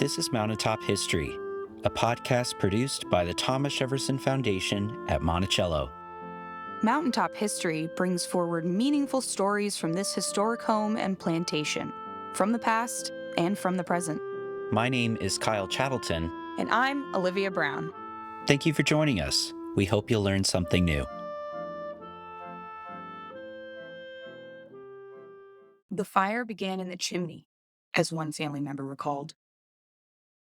This is Mountaintop History, a podcast produced by the Thomas Jefferson Foundation at Monticello. Mountaintop History brings forward meaningful stories from this historic home and plantation, from the past and from the present. My name is Kyle Chattleton. And I'm Olivia Brown. Thank you for joining us. We hope you'll learn something new. The fire began in the chimney, as one family member recalled.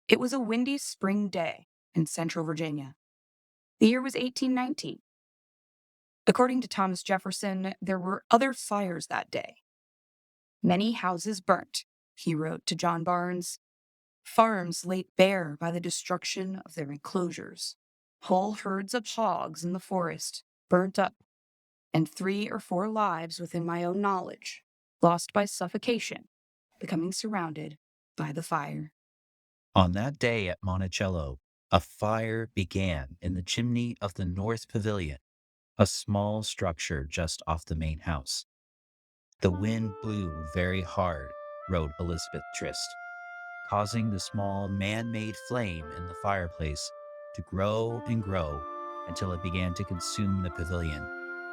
It was a windy spring day in central Virginia. The year was 1819. According to Thomas Jefferson, there were other fires that day. Many houses burnt, he wrote to John Barnes. Farms laid bare by the destruction of their enclosures. Whole herds of hogs in the forest burnt up, and 3 or 4 lives within my own knowledge lost by suffocation, becoming surrounded by the fire. On that day at Monticello, a fire began in the chimney of the North Pavilion, a small structure just off the main house. The wind blew very hard, wrote Elizabeth Trist, causing the small man-made flame in the fireplace to grow and grow until it began to consume the pavilion.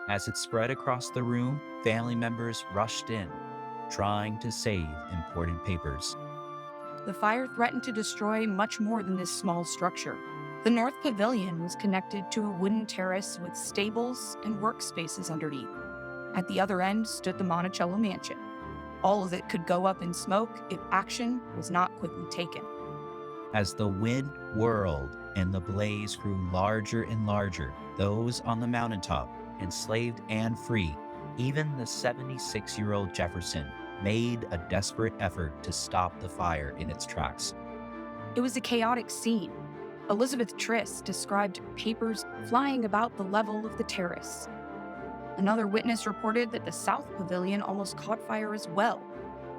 As it spread across the room, family members rushed in, trying to save important papers. The fire threatened to destroy much more than this small structure. The North Pavilion was connected to a wooden terrace with stables and workspaces underneath. At the other end stood the Monticello mansion. All of it could go up in smoke if action was not quickly taken. As the wind whirled and the blaze grew larger and larger, those on the mountaintop, enslaved and free, even the 76-year-old Jefferson, made a desperate effort to stop the fire in its tracks. It was a chaotic scene. Elizabeth Trist described papers flying about the level of the terrace. Another witness reported that the South Pavilion almost caught fire as well,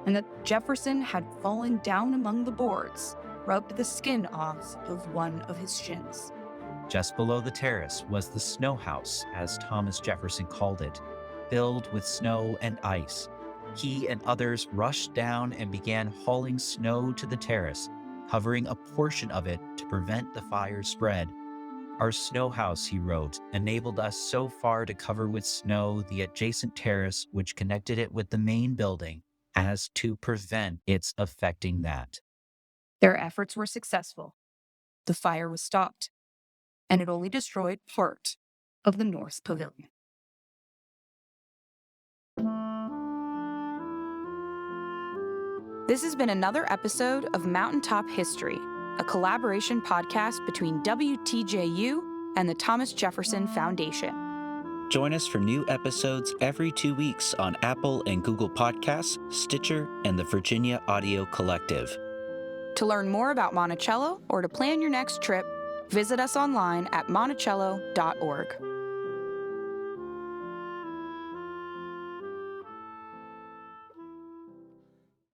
and that Jefferson had fallen down among the boards, rubbed the skin off of one of his shins. Just below the terrace was the snow house, as Thomas Jefferson called it, filled with snow and ice. He and others rushed down and began hauling snow to the terrace, covering a portion of it to prevent the fire's spread. Our snow house, he wrote, enabled us so far to cover with snow the adjacent terrace which connected it with the main building as to prevent its affecting that. Their efforts were successful. The fire was stopped, and it only destroyed part of the North Pavilion. This has been another episode of Mountaintop History, a collaboration podcast between WTJU and the Thomas Jefferson Foundation. Join us for new episodes every 2 weeks on Apple and Google Podcasts, Stitcher, and the Virginia Audio Collective. To learn more about Monticello or to plan your next trip, visit us online at monticello.org.